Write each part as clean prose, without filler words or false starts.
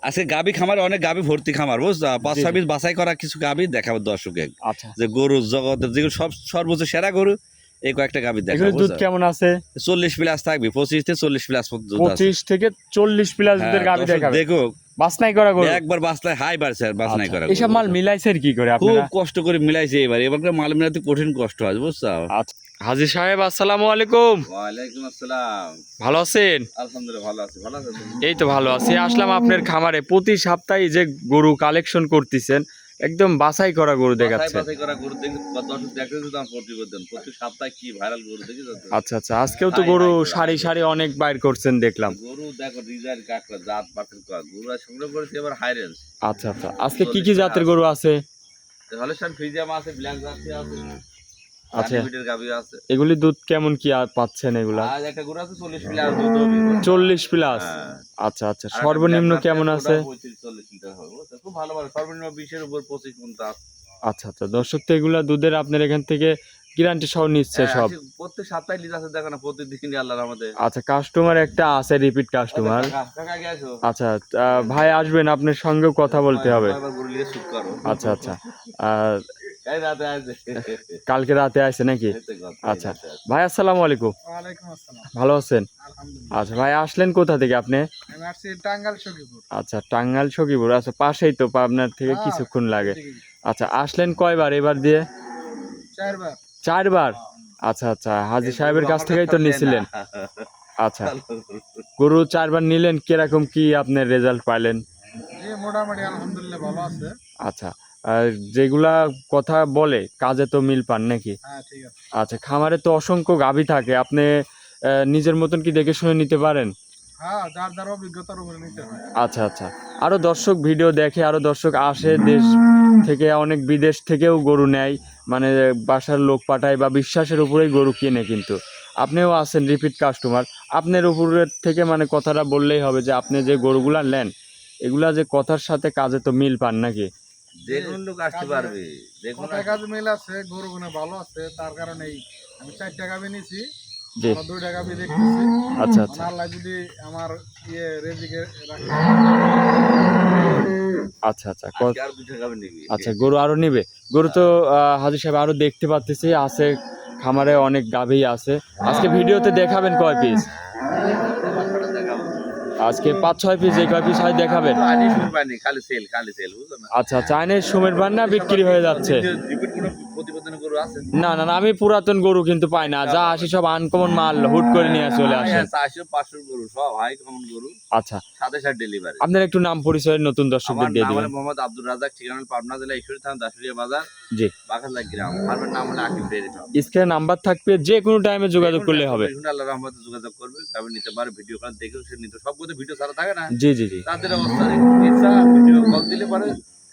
আজকে গাবি খামারে অনেক গাবি ভর্তি খামার বুঝছো, 5-6 পিস বাছাই করা কিছু গাবি দেখাবো দর্শকে। আচ্ছা, যে গরু জগতের যেগুলো সব সর্বোচ্চ সেরা গরু, এই কয়েকটা গাবি এগুলো দেখাবো। দুধ কেমন আছে? 40 প্লাস থাকবে, 25 থেকে 40 প্লাস পর্যন্ত দুধ আছে। 25 থেকে 40 প্লাস দুধের গাবি দর্শক দেখাবে। দেখো, বাছনাই করা গরু। একবার বাছলাই হাই বাড়ছে আর বাছনাই করা এসব মাল মিলাইছেন কি করে খুব আপনারা? কষ্ট করে মিলাইছে এবার মাল মিলাতে কঠিন কষ্ট হয় বুঝছো। আচ্ছা, হাজী সাহেব আসসালামু আলাইকুম। ওয়ালাইকুম আসসালাম। ভালো আছেন? আলহামদুলিল্লাহ ভালো আছি, ভালো আছেন? এই তো ভালো আছি। আসলাম আপনার খামারে, প্রতি সপ্তাহে যে গরু কালেকশন করতেছেন, একদম বাছাই করা গরু দেখাচ্ছেন। বাছাই করা গরু দেখি দর্শক দেখতে তো আমার প্রতিবেদন প্রতি সপ্তাহে কি ভাইরাল গরু দেখি তো। আচ্ছা আচ্ছা, আজকেও তো গরু সারি সারি অনেক বাইর করছেন দেখলাম। গরু দেখো ডিজাইন কাকড়া জাত পাতের কর গরু আর সংগ্রহ করেছি এবার হাই রেঞ্জ। আচ্ছা আচ্ছা, আজকে কি কি জাতের গরু আছে? হলস্টাইন ফ্রিজিয়াম আছে, ব্ল্যাক জার্সি আছে, আচ্ছা, বিটের গাভী আছে। এগুলি দুধ কেমন কি পাচ্ছেন এগুলা? আজ একটা গরু আছে 40 প্লাস দুধ হবে। 40 প্লাস। আচ্ছা আচ্ছা, সর্বনিম্ন কেমন আছে? 35-40 লিটার হবে। খুব ভালো ভালো, সর্বনিম্ন 20 এর উপর 25 পর্যন্ত আছে। আচ্ছা আচ্ছা, দর্শক তো এগুলা দুধের আপনার এখান থেকে গ্যারান্টি সহ নিচ্ছে সব? প্রত্যেক সপ্তাহে লিজ আছে, দেখো না প্রতিদিন আল্লাহর রহমতে। আচ্ছা, কাস্টমার একটা আছে, রিপিট কাস্টমার। কাকা গেছো? আচ্ছা, ভাই আসবেন, আপনার সঙ্গেও কথা বলতে হবে। এবার গরু নিয়ে শুট করো। আচ্ছা আচ্ছা, আর এই রাতে আসবে। কালকে রাতে আসে নাকি? আচ্ছা ভাই, আসসালামু আলাইকুম। ওয়ালাইকুম আসসালাম। ভালো আছেন? আলহামদুলিল্লাহ। আচ্ছা ভাই, আসলেন কোথা থেকে আপনি? আমি আসছি টাঙ্গাইল সখীপুর। আচ্ছা, টাঙ্গাইল সখীপুর। আচ্ছা, পাশেই তো, আপনার থেকে কিছুক্ষণ লাগে। আচ্ছা, আসলেন কয়বার এবার দিয়ে? 4 বার। 4 বার। আচ্ছা আচ্ছা, হাজী সাহেবের কাছ থেকেই তো নিয়েছিলেন। আচ্ছা, গরু 4 বার নিলেন, কিরকম কি আপনার রেজাল্ট পাইলেন? জি মোটামুটি আলহামদুলিল্লাহ ভালো আছে। আচ্ছা, আর যেগুলা কথা বলে কাজে তো মিল পান নাকি? হ্যাঁ ঠিক আছে। আচ্ছা, খামারে তো অসংখ্য গাভী থাকে, আপনি নিজের মতন কি দেখে শুনে নিতে পারেন? হ্যাঁ, যার যার অভিজ্ঞতার উপরে নিতে হয়। আচ্ছা আচ্ছা, আরো দর্শক ভিডিও দেখে, আরো দর্শক আসে দেশ থেকে, অনেক বিদেশ থেকেও গরু নেয়, মানে বাসার লোক পাঠায় বা বিশ্বাসের উপরেই গরু কিনে। কিন্তু আপনিও আছেন রিপিট কাস্টমার, আপনার উপরের থেকে মানে কথাটা বললেই হবে যে আপনি যে গরুগুলা নেন, এগুলা যে কথার সাথে কাজে তো মিল পান নাকি? দেখুন লোক আসতে পারবে, দেখুন কোথায় কাজ মিল আছে, গরু গুনে ভালো আছে, তার কারণেই আমি 4 টাকা নিয়েছি। জি। 2 টাকা দেখতেছি। আচ্ছা আচ্ছা, আল্লাহ যদি আমার রেজিকে রাখে। আচ্ছা আচ্ছা, আজকে আর 2 টাকা নিবি। আচ্ছা, গরু আরো নিবে? গরু তো হাজী সাহেব আরো দেখতে পাচ্তেছি আছে, খামারে অনেক গাভী আছে। আজকে ভিডিওতে দেখাবেন কয় পিস? আজকে 5-6 পিস, এই কয় পিস হয় দেখাবেন? খালি সেল বুঝছো না। আচ্ছা, চাইনিজ সুমের বান্না বিক্রি হয়ে যাচ্ছে। রিপিট কোনো প্রতিবেদন গরু আছে? না না না, আমি পুরাতন গরু কিন্তু পাই না, যা আসি সব আনকমন মাল, হুট করে নিয়ে চলে আসেন। 400-500 গরু সব হাই কমন গরু, আচ্ছা, সাথে সাথে ডেলিভারি। আপনার একটু নাম পরিচয় নতুন দর্শকদের আমার দিয়ে নাম দিবেন। হলো মোহাম্মদ আব্দুর রাজ্জাক, ঠিকানা পাবনা জেলা ঈশ্বরী থানা দাসুরিয়া বাজার, জি। বাঘালা গ্রাম। আমার নাম হলো আকিব ডেইরি ফার্ম। স্ক্রিনে নাম্বার থাকবে, যে কোনো টাইমে যোগাযোগ করলে হবে। আল্লাহর রহমতে যোগাযোগ করবে, আমি নিতে পারে ভিডিও কল দেখেও সে নিতে, সব কথা ভিডিও ছাড়া থাকে না। জি জি জি, তাদের অবস্থা ইচ্ছা ভিডিও কল দিলে পারে,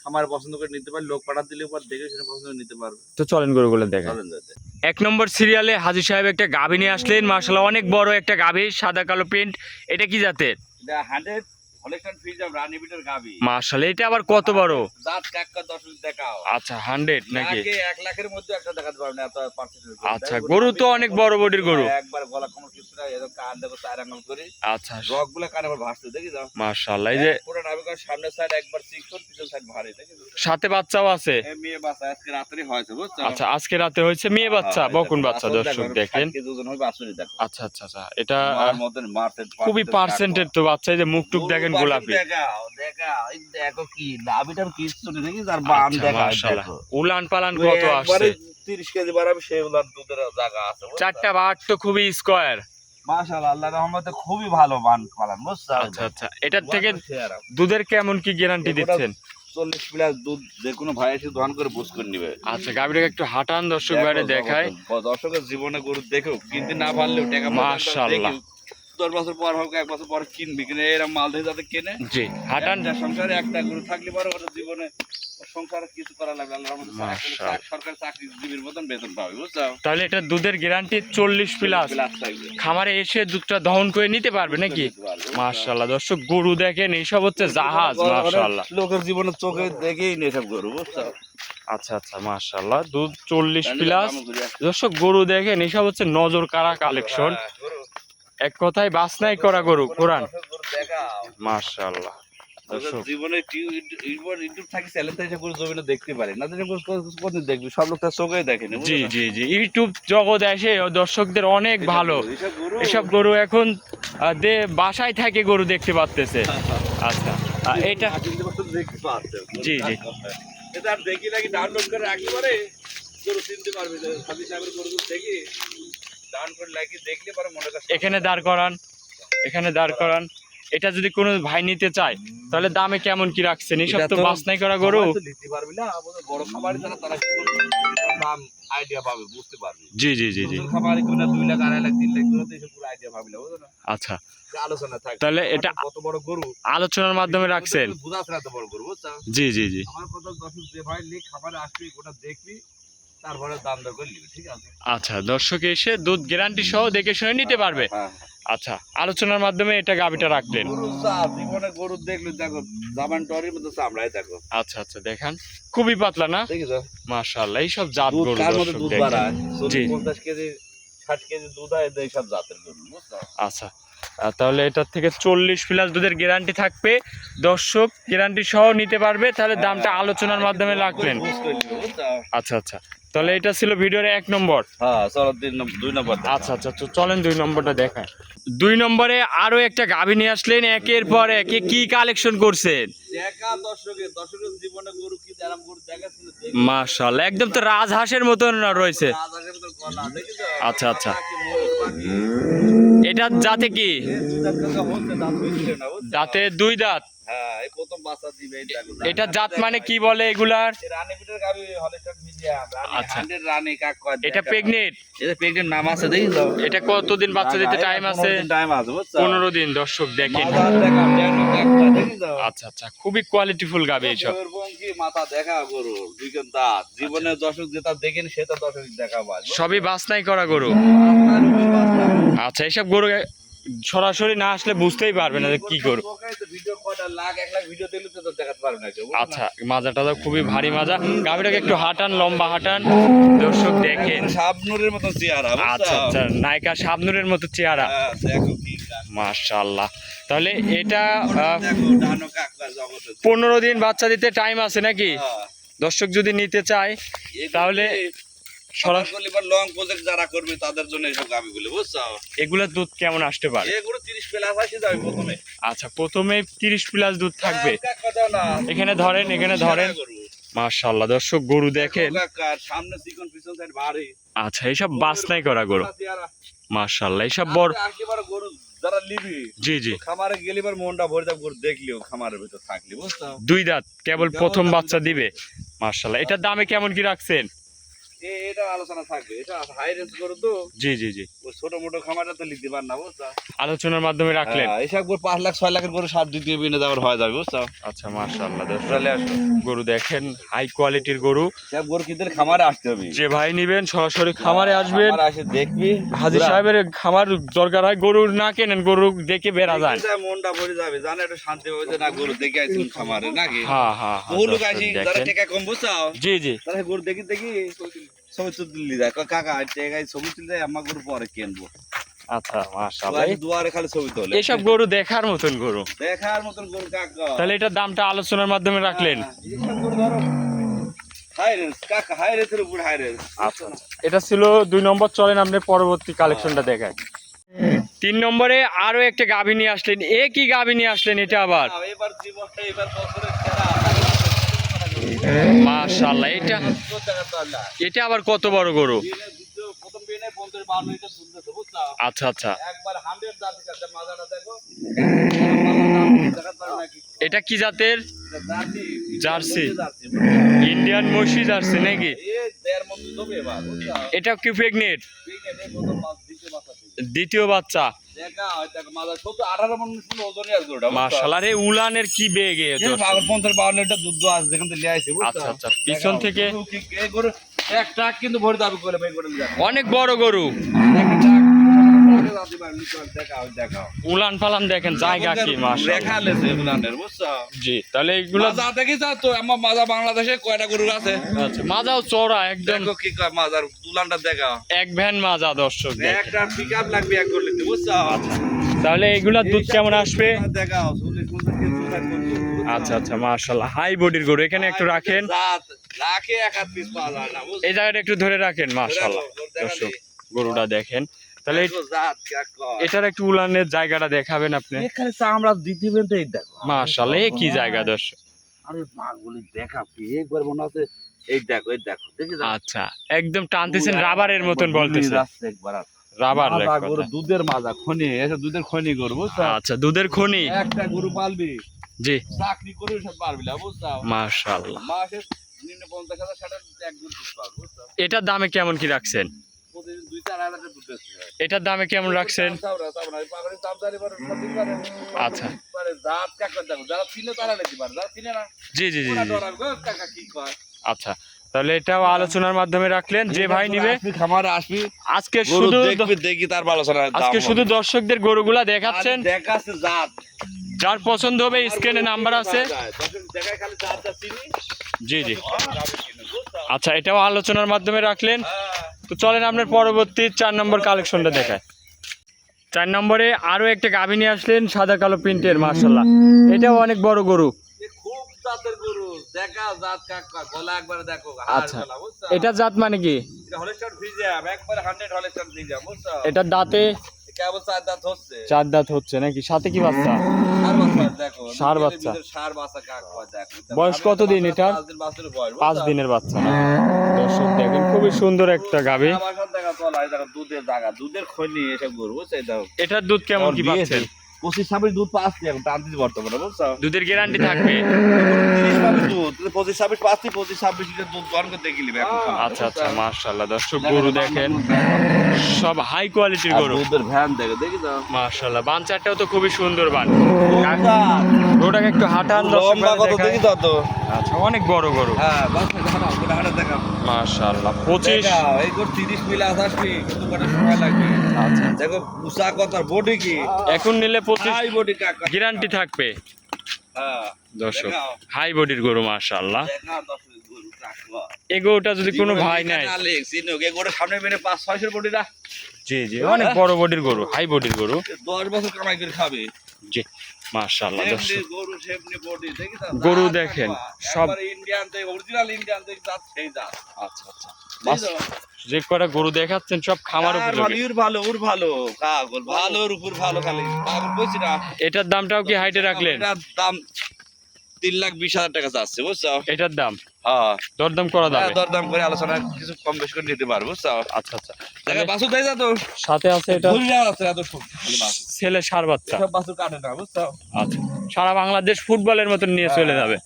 আমার পছন্দ করে নিতে পারে, লোক পাঠা দিলে পারে, দেখে শুনে পছন্দ করে নিতে পারবে। তো চলেন গরুগুলো দেখা। চলেন যাতে। 1 নম্বর সিরিয়ালে হাজী সাহেব একটা গাভী নিয়ে আসলেন, মাশাআল্লাহ অনেক বড় একটা গাভী, সাদা কালো প্রিন্ট। এটা কি জাতের? এটা 100 হলস্টাইন ফ্রিজিয়াম রানী বিটের গাবি। মাশাআল্লাহ, এটা আবার কত বড়? জাত কাক্কা 10 দেখাও। আচ্ছা, 100 নাকি? 1 লাখের মধ্যে একটা দেখাতে পারবেন না, এত পার্সেন্টেজ। আচ্ছা, গরু তো অনেক বড় বডির গরু। একবার গলা কোমর কিছু না, এরকম কান দেখো 4 আঙ্গুল করে। আচ্ছা, রগগুলা কানে আবার ভাসতে দেখি দাও। মাশাআল্লাহ, এই যে পুরো নাবিকার সামনের সাইড একবার চিকন, পিছন সাইড ভারী দেখি। সাথে বাচ্চাও আছে। এই মেয়ে বাচ্চা আজকে রাতেরই হয়েছে বুঝছো। আচ্ছা, আজকে রাতে হয়েছে মেয়ে বাচ্চা, বকুন বাচ্চা, দর্শক দেখেন। দুজন হবে আসলে দেখো। আচ্ছা আচ্ছা আচ্ছা, এটা মার মতন মারতে খুবই পার্সেন্টের তো বাচ্চা, এই যে মুখ টুক দেখেন গোলাপি। দেখাও দেখাও, এই দেখো কি নাবিটার কিছু নেই দেখি, আর বান আচ্ছা, দেখাও মাশাআল্লাহ, দেখো। উলান পালান কত আসছে। 30 কেজি বাড়াবে সেই উলার দুধের জায়গা আছে। চারটা বাট তো খুবই স্কয়ার। মাশাআল্লাহ, আল্লাহর রহমতে খুবই ভালো বান পালন বুঝছো। আচ্ছা আচ্ছা, এটার থেকে দুধের কেমন কি গ্যারান্টি দিচ্ছেন? 40 প্লাস দুধ, যে কোনো ভাই এসে দহন করে বুঝ করে নিবে। আচ্ছা, গাভীটাকে একটু হাঁটান দর্শক বাইরে দেখায়। দর্শকের জীবনে গরু দেখো, কিনতে না পারলেও টাকা মাশাআল্লাহ, 10 বছর পর হোক 1 বছর পর কিনবি, কিনে এরকম মাল দিয়ে যাতে কেনে। জি, হাঁটান। একটা সংসারে একটা গরু থাকলে পরে ওর জীবনে সংসারে কিছু করা লাগবে, আল্লাহর রহমতে সরকারি চাকরিজীবীর মতন বেতন পাবে বুঝছো। তাহলে এটা দুধের গ্যারান্টি 40 প্লাস। খামারে এসে দুধটা দহন করে নিতে পারবে নাকি? মাশাআল্লাহ, দর্শক গরু দেখেন, এইসব হচ্ছে জাহাজ। মাশাআল্লাহ, লোকের জীবনের চোখে দেখেই নেই সব গরু বুঝছো। আচ্ছা আচ্ছা, মাশাআল্লাহ, দুধ 40 প্লাস। দর্শক গরু দেখেন, এইসব হচ্ছে নজর কাড়া কালেকশন, এক কথায় বাছনাই করা গরু কোরআন। মাশাআল্লাহ, দর্শক জীবনে ইউটিউব থাকি চ্যানেল থেকে গরু জমিনে দেখতে পারি না, কোনদিন দেখবি, সব লোক তার চোখে দেখেনি। জি জি জি, ইউটিউব জগৎ এসে দর্শকদের অনেক ভালো, এসব গরু এখন বাসায় থেকে গরু দেখতে পারতেছে। আচ্ছা এটা দেখতে পাচ্ছে। জি জি, এটা আর দেখি নাকি ডাউনলোড করে রাখতে পারে, গরু চিনতে পারবে যে হাবিব সাহেবের গরুগুলো দেখি ডাউনলোড করে লাইকি দেখলে পরে মনে কাছে। এখানে দাঁড় করান, এখানে দাঁড় করান। এটা যদি কোনো ভাই নিতে চায় তাহলে দামে কেমন কি রাখছেন? এইসব তো বাছনাই করা গরু। নিতে পারবি না, আমাদের বড় খামারি যারা তারা কি করবে, দাম আইডিয়া পাবে, বুঝতে পারবে। জি জি জি জি, খামারি কিনা 2 লাখ 2.5 লাখ 3 লাখ করে তো এসব পুরো আইডিয়া পাবি না, বুঝছো না? আচ্ছা আলোচনা থাকে তাহলে এটা কত বড় গরু আলোচনার মাধ্যমে রাখছেন। বুঝাছ না, এত বড় গরু, বুঝছো? জি জি জি, আমার কথা দর্শক যে ভাই লি খামারে আসবি ওটা দেখবি, তারপরে দাম দর করে নিবি, ঠিক আছে? আচ্ছা দর্শক এসে দুধ গ্যারান্টি সহ দেখে শুনে নিতে পারবে। হ্যাঁ, আচ্ছা আলোচনার মাধ্যমে এটা গাবিটা রাখলেন। গরু চা জীবনে গরু দেখলে দেখো জামান টরির মধ্যে চামড়াই দেখো, আচ্ছা আচ্ছা, দেখান খুবই পাতলা না, দেখিছো? মাশাআল্লাহ। এইসব জাত দুধ গরু কার মধ্যে দর্শক দুধ দেখেন। বাড়ায়, জি। 50 কেজি 60 কেজি দুধ হয়, এই সব জাতের গরু, বুঝছো? আচ্ছা তাহলে এটার থেকে 40 প্লাস দুধের গ্যারান্টি থাকবে, দর্শক গ্যারান্টি সহ নিতে পারবে। তাহলে দামটা আলোচনার মাধ্যমে রাখলেন। আচ্ছা আচ্ছা, তাহলে এটা ছিল ভিডিওর 1 নম্বর। হ্যাঁ চলো 2 নম্বর। আচ্ছা আচ্ছা, তো চলেন 2 নম্বরটা দেখায়। 2 নম্বরে আরো একটা গাভী নিয়ে আসলেন, একের পর এক কি কালেকশন করছেন? দেখা দর্শকের জীবনে গরু কি এরকম গরু দেখাছিল, মাশাআল্লাহ, একদম তো রাজহাঁসের মতন রয়েছে। রাজহাঁসের মতো গলা, দেখিছো? আচ্ছা আচ্ছা, বাকি ময়ূর পাখি, এটা জাতে কি? এই দুধার কথা হচ্ছে, দাঁত হইছিল না, বুঝছো? দাঁতে 2 দাঁত। হ্যাঁ এই প্রথম বাচ্চা দিবে, এই দেখো। এটা জাত মানে কি বলে এগুলার? এই রানী পিটের গাবি হলিস্টার মিডিয়াম, রানী আচ্ছা। 100 রানী কাক কয়। এটা প্রেগনেন্ট? এটা প্রেগনেন্ট নাম আছে, দেখিছো? এটা কতদিন বাচ্চা দিতে টাইম আছে? টাইম আছে, বুঝছো? 15 দিন। দর্শক দেখেন। মাথা দেখা ড্যানো কাকটা, দেখিছো? আচ্ছা আচ্ছা, খুবই কোয়ালিটিফুল গাবি এইসব। কি মাথা দেখা গরু, দুইজন দাঁত, জীবনে দর্শক যেটা দেখেন সেটা দর্শক দেখা পায়, সবই বাছনাই করা গরু। আচ্ছা, এইসব গরু সরাসরি না আসলে বুঝতেই পারবে না যে কি গরু। ভিডিও কয়টা লাখ 1 লাখ ভিডিও দিলে তো দেখাতে পারবে না কেউ, বুঝছো না? আচ্ছা, মাজাটা তো খুবই ভারী মাজা। গাভিটাকে একটু হাঁটান, লম্বা হাঁটান, দর্শক দেখেন। শাবনুরের মতো চেহারা, বুঝছো? আচ্ছা আচ্ছা, নায়িকা শাবনুরের মতো চেহারা। হ্যাঁ, দেখো কি কাক। মাশাআল্লাহ। তাহলে এটা দেখো ডানো কাকটা জগতে। 15 দিন বাচ্চা দিতে টাইম আছে নাকি? হ্যাঁ। দর্শক যদি নিতে চায় তাহলে সরাসরি লং প্রজেক্ট যারা করবে তাদের জন্য এইসব গাবিগুলো, বুঝছো? এগুলোর দুধ কেমন আসতে পারে? এগুলো 30 প্লাস আসে যাবে প্রথমে। আচ্ছা, প্রথমে 30 প্লাস দুধ থাকবে। কাক কথা না। এখানে ধরেন, এখানে ধরেন। গরু। মাশাআল্লাহ, দর্শক গরু দেখেন। কাকার সামনে চিকন পিছন সাইড ভারী। আচ্ছা, এইসব বাছনাই করা গরু। মাশাআল্লাহ, এইসব বড় একেবারে গরু যারা নিবি, জি জি, খামারে গেলিবার মনটা ভরে যাবে গরু দেখলিও, খামারের ভিতর থাকলি, বুঝছো? 2 দাঁত, কেবল প্রথম বাচ্চা দিবে। মাশাআল্লাহ, এটার দামে কেমন কি রাখছেন? এটা আলোচনা থাকবে, এটা হাই রেঞ্জ গরু তো, জি জি জি, ওই ছোট মোটো খামারটা তো লিখতে পার না, বুঝছো? আলোচনার মাধ্যমে রাখলেন। হ্যাঁ, এইসব গরু 5 লাখ 6 লাখের গরু 7 দ্বিতীয় বিনে যাওয়ার হয়ে যাবে, বুঝছো? আচ্ছা, মাশাআল্লাহ, দর্শক চলে আসো। গরু দেখেন, হাই কোয়ালিটির গরু। সব গরু কিদের খামারে আসতে হবে, যে ভাই নিবেন সরাসরি খামারে আসবেন। খামারে আসে দেখবি, হাজী সাহেবের খামার দরকার হয়, গরু না কেনেন, গরু দেখে বেড়া যান। দেখে মনটা ভরে যাবে, জানে একটু শান্তি হবে যে না গরু দেখে আইছিলাম খামারে, নাকি? হ্যাঁ হ্যাঁ হ্যাঁ, বহু লোক দর্শক আসি যারা দেখেন। টাকা কম, বুঝছো? জি জি, তারা গরু দেখি দেখি ছবি তুলি যায়, কয় কাকা টাকায় ছবি তুলে যায়, আমার গরু পরে কিনবো। আচ্ছা, মাশাআল্লাহ, দুয়ারে খালি ছবি তোলে। এইসব গরু দেখার মতন গরু। দেখার মতন গরু কাকা। তাহলে এটার দামটা আলোচনার মাধ্যমে রাখলেন। এইসব গরু ধরো হাই রেঞ্জ কাকা, হাই রেঞ্জের উপর হাই রেঞ্জ। আচ্ছা, এটা ছিল 2 নম্বর। চলেন আপনি পরবর্তী কালেকশনটা দেখায়। 3 নম্বরে আরো একটা গাভী নিয়ে আসলেন। কি গাভী নিয়ে আসলেন এটা আবার? এবার জীবনটা এবার বছরের সেরা। মাশাআল্লাহ, এটা আবার কত বড় গরু? প্রথম বিনে 50-52 লিটার দুধ দিতে, বুঝছো? আচ্ছা আচ্ছা, একবার 100 জাতি কাছে মাজাটা দেখো। এটা কি জাতের? Jersey, jersey. ইন্ডিয়ান মহিষী জার্সি নাকি? এই দেড় মন দুধ হবে এবার, বুঝছো? এটা কি প্রেগনেন্ট? বিকেলে প্রথম মাছ দিতে বাচ্চা দিবে। দ্বিতীয় বাচ্চা। দেখা হয় দেখো মাজার 17-18 মন শুধু ওজনই আছে গরুটা, বুঝছো? মাশাআল্লাহ, রে উলানের কি বেগে। এই 50-52 লিটার দুধ আছে, যেখান থেকে লিয়ে আইছে, বুঝছো? আচ্ছা আচ্ছা, পিছন থেকে এই গরু এক ট্রাক কিন্তু ভরে যাবে করে ভাই করে যাবে। অনেক বড় গরু। দেখাও উলান পালান দেখেন, জায়গা কি মাশাআল্লাহ। রেখা লেছে উলানের, বুঝছো? জি, তাহলে এগুলো মাজা দেখিস তো, আমার মাজা বাংলাদেশে কয়টা গরু আছে? আচ্ছা, মাজাও চড়া একদম, দেখো কি কয় মাজার উলানটা দেখাও। এক ভ্যান মাজা। দর্শক দেখেন। একটা পিকআপ লাগবে এক করলে, বুঝছো? তাহলে এগুলা দুধ কেমন আসবে? দেখাও 40-50 কেজি দুধ আর করবে, বুঝছো? আচ্ছা আচ্ছা, মাশাআল্লাহ, হাই বডির গরু। এখানে একটু রাখেন, জাত লাখে এক হাত পিস পাওয়া যায় না, বুঝছো? এই জায়গাটা একটু ধরে রাখেন। মাশাআল্লাহ দর্শক, গরুটা দেখেন। তাহলে জাত কাকা এটার একটু উলানের জায়গাটা দেখাবেন আপনি। এখানে চামড়া দিতেবেন তো, এই দেখো মাশাআল্লাহ, এ কি জায়গা দর্শক। আরে পাগলি দেখা কি একবার মনে হচ্ছে, এই দেখো দেখি আচ্ছা, একদম টানতেছেন রাবারের মতন বলতেছে, একবার রাবার মাজা গরু, দুধের মাজা খনি, এসব দুধের খনি গরু, বুঝছো? আচ্ছা, দুধের খনি। একটা গরু পালবি, জি, চাকরি করে সব পারবি না, বুঝছো? মাশাআল্লাহ। মাসে নিম্ন 50,000 টাকা এক দুধ পাবো, বুঝছো? এটার দামে কেমন কি রাখছেন? প্রতিদিন 2-4 হাজার টাকা দুধ বেচতে হয়। এটার দামে কেমন রাখছেন? আচ্ছা, জাত কাকা দেখো, যারা চিনে তারা নিতে পারে, যারা চিনে না জি জি জি ওরা জি। ডরাবে, গো কাকা কি কয়। আচ্ছা, তাহলে এটাও আলোচনার মাধ্যমে রাখলেন, যে ভাই নিবে আসবি খামারে আসবি, আজকে গরু শুধু দেখবি, দেখি তার আলোচনা। আজকে শুধু দর্শকদের গরুগুলা দেখাচ্ছেন, দেখাচ্ছে জাত, যার পছন্দ হবে স্ক্রিনে নাম্বার আছে। দেখায় খালি জাতটা চিনি। জি জি। বুঝছো? আচ্ছা, এটাও আলোচনার মাধ্যমে রাখলেন। হ্যাঁ। তো চলেন আপনার পরবর্তী 4 নম্বর কালেকশনটা দেখায়। 4 নম্বরে আরো একটা গাভী নিয়ে আসলেন, সাদা কালো প্রিন্টের, মাশাআল্লাহ। এটাও অনেক বড় গরু। এ খুব জাতের গরু, দেখা জাত কাকা, গলা একবার দেখো, আচ্ছা, হাড় গলা, বুঝছো? এটা জাত মানে কি? এটা হলস্টাইন ফ্রিজিয়াম, একবার 100 হলস্টাইন ফ্রিজিয়াম, বুঝছো? এটার দাঁতে কেবল 4 দাঁত হচ্ছে। 4 দাঁত হচ্ছে নাকি? সাথে কি বাচ্চা? ষাঁড় বাচ্চা দেখো, ষাঁড় নিজের বাচ্চা। ভিতর ষাঁড় বাচ্চা কাকা দেখো। বয়স কতদিন এটার? 5 দিন বাচ্চার বয়স, 5 দিনের বাচ্চা না? দর্শক দেখেন, খুবই সুন্দর একটা গাভী। আমার সাথে দেখা চলা, এই দেখো দুধের জায়গা, দুধের খনি এসব গরু, বুঝছো? এই দেখো এটার দুধ কেমন কি পাচ্ছেন? 25-26 দুধ পাচ্ছি এখন, টানতেছি বর্তমানে, বুঝছো? দুধের গ্যারান্টি থাকবে? 30 পাবে দুধ, 25-26 পাচ্ছি, 25-26 লিটার দুধ দোয়ান করে দেখি নিবে এখন। আচ্ছা আচ্ছা, মাশাআল্লাহ দর্শক, গরু দেখেন, সব হাই কোয়ালিটির আর গরু, দুধের ভ্যান দেখো, দেখি দাও মাশাআল্লাহ। বানচারটাও তো খুবই সুন্দর বান। কোনটা? গরুটাকে একটু হাঁটান দর্শক, লম্বা কত দেখায়। দেখি দাও তো। আচ্ছা, অনেক বড় গরু, হ্যাঁ বাচ্চা দেখাও, গোটা হাঁটা দেখাও। মাশাআল্লাহ। 25। দেখাও, এই গরু 30 মিলে 28 কিন্তু কত সময় লাগবে। আচ্ছা, দেখো উষা কথা, বডি কি এখন নিলে 25 হাই বডি কাকা, গ্যারান্টি থাকবে হ্যাঁ দর্শক, দেখাও। হাই বডির গরু, মাশাআল্লাহ। দেখাও দর্শক গরু কাকা। এই গরুটা যদি কোনো ভাই নাই, আলেক্স ইনো গে গরু সামনে মেনে 5-600 বডি না, জি জি, অনেক বড় বডির গরু, হাই বডির গরু, 10 বছর কামাই করে খাবে। জি, মাশাআল্লাহ এমনি দর্শক। গরু সেমনি বডি, দেখি তো গরু দেখেন, সব ইন্ডিয়ান থেকে, অরিজিনাল ইন্ডিয়ান থেকে জাত, সেই জাত। আচ্ছা আচ্ছা, বাস, যে কটা গরু দেখাচ্ছেন সব খামার আর উপযোগী। ভালো, ইউর ভালো, ওর ভালো, কাগল ভালোর উপর ভালো, খালি পাগল কইছি না। এটার দামটাও কি হাইটে রাখলেন? এটার দাম 3,20,000 টাকা যাচ্ছে, বুঝছো? এটার দাম হ্যাঁ, দরদাম করা যাবে? দরদাম করে আলোচনা কিছু কম বেশি করে নিতে পারবো, বুঝছো? আচ্ছা আচ্ছা, দেখো বাসু দেয় যা তো, সাথে আছে এটা ধরিয়া আছে এত সব খালি বাসু। ছেলে ষাঁড় বাচ্চা। এসব বাসু কাটে না, বুঝছো? আচ্ছা, সারা বাংলাদেশ ফুটবলের মতন নিয়ে চলে যাবে।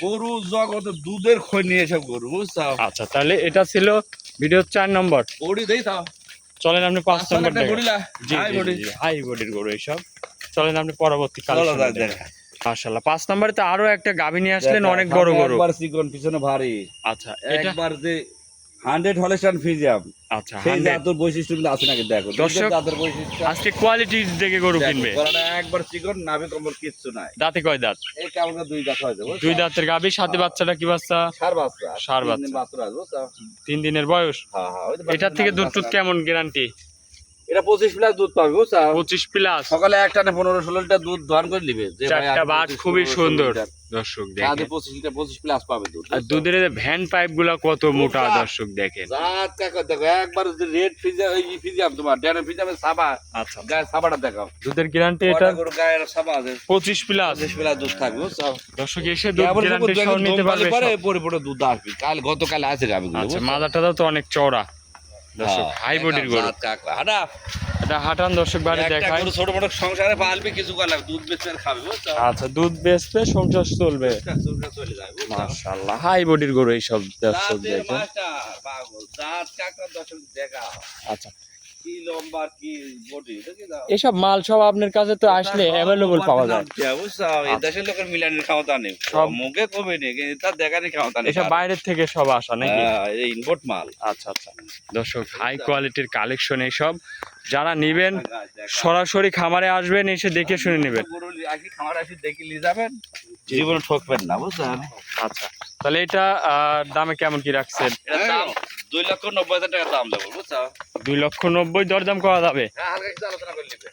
গরু জগতে দুধের খনি এসব গরু, বুঝছো? আচ্ছা, তাহলে এটা ছিল ভিডিও 4 নম্বর। বডি দেই তাও চলেন আপনি 5 নম্বর একটা বডি দেখেন। লা, জি হাই জি বডি। জি, হাই বডির গরু এইসব। চলেন আপনি পরবর্তী চলো কালেকশন যাই দেখেন। দেখা। মাশাআল্লাহ, 5 নম্বরে তো আরো একটা গাভী নিয়ে আসলেন, দেখা, অনেক বড় সামনে গরু। একবার চিকন পিছনে ভারী, আচ্ছা, এটা একবার যে 100 হলস্টাইন ফ্রিজিয়াম, আচ্ছা, সেই 100। জাতের বৈশিষ্ট্যগুলো আছে নাকি দেখো, দর্শক, দুধের জাতের বৈশিষ্ট্য আজকে কোয়ালিটি দেখে গরু দেখো, কিনবে। গলাটা একবার চিকন, নাভি কম্বল কিচ্ছু নাই, দাঁতে কয় দাঁত? এই কেমন করে 2 দাঁত হয়েছে, বুঝছো? 2 দাঁতের গাভী, সাথে বাচ্চাটা কি বাচ্চা? ষাঁড় বাচ্চা, ষাঁড় 3 দিন বাচ্চা। বাচ্চা আছে, বুঝছো? 3 দিনের বয়স। হ্যাঁ হ্যাঁ, ওই তো এটার থেকে দুধ টুধ কেমন গ্যারান্টি? এটা 25 প্লাস দুধ পাবে, বুঝছো? 25 প্লাস। সকালে একটা না 15-16 লিটার দুধ দোয়ান করে নিবে, যে ভাই চারটা আর বাট 25, খুবই 16 সুন্দর লিটার। দর্শক আগে দেখেন। 25 লিটার 25 প্লাস পাবে দুধ, আর বুঝছো? দুধের এই ভ্যান পাইপ গুলা কত মোটা মোটা। দর্শক দেখেন। জাত কাকা দেখো, একবার যে রেড ফ্রিজার, ওই ফ্রিজাম তোমার ড্যানের ফ্রিজামের সাবা, আচ্ছা, গায়ের সাবাটা দেখাও, দুধের গ্যারান্টি এটা এটা গরু গায়ের সাবা আছে, 25 প্লাস। 25 প্লাস দুধ থাকবে, বুঝছো? দর্শক এসে দুধ কেবল গ্যারান্টি শুধু সহ একদম নিতে দম পারবে পালে সব। পরে পরে দুধ আসবে, কাল গতকাল আছে গাবিগুলো, আচ্ছা, বুঝছো? মাদারটা তো অনেক চওড়া দর্শক, হাই বডির গরু। জাত কাকা হাঁটা, এটা হাঁটান দর্শক, বাড়ি একটা দেখায়। গরু ছোট বড় সংসারে পালবে, কিছু কাল দুধ বেচে আর খাবে, বুঝছো? আচ্ছা, দুধ বেচবে, সংসার চলবে। চলে যায়, বুঝছো? মাশাআল্লাহ, হাই বডির গরু এইসব দর্শক জাতের দেখেন। মাস্টার পাগল, জাত কাকা দর্শক দেখা, আচ্ছা, কি লম্বা কি বডি, দেখি দাও। এসব মাল সব আপনার কাছে তো আসলে অ্যাভেলেবল পাওয়া যায়। বুঝছো? এই দেশের লোকের মিলানের ক্ষমতা নেই, সব মুখে কমে নেই, কিন্তু তার দেখানি ক্ষমতা নেই, এসব বাইরের থেকে সব আসা নাকি? এই ইনপোর্ট মাল। আচ্ছা আচ্ছা, দর্শক হাই কোয়ালিটির কালেকশন এইসব। যারা নিবেন সরাসরি খামারে আসবেন, এসে দেখে শুনে নেবেন। গরু আসি খামার আসি দেখি নিয়ে যাবেন, জীবনে ঠকবেন না, বুঝছেন? আচ্ছা, তাহলে এটা দামে কেমন কি রাখছেন? এটার দাম 2,90,000 টাকা দাম দেবো, বুঝছো? 2,90,000 দরদাম করা যাবে? হ্যাঁ, হালকা কিছু আলোচনা করে নিবে।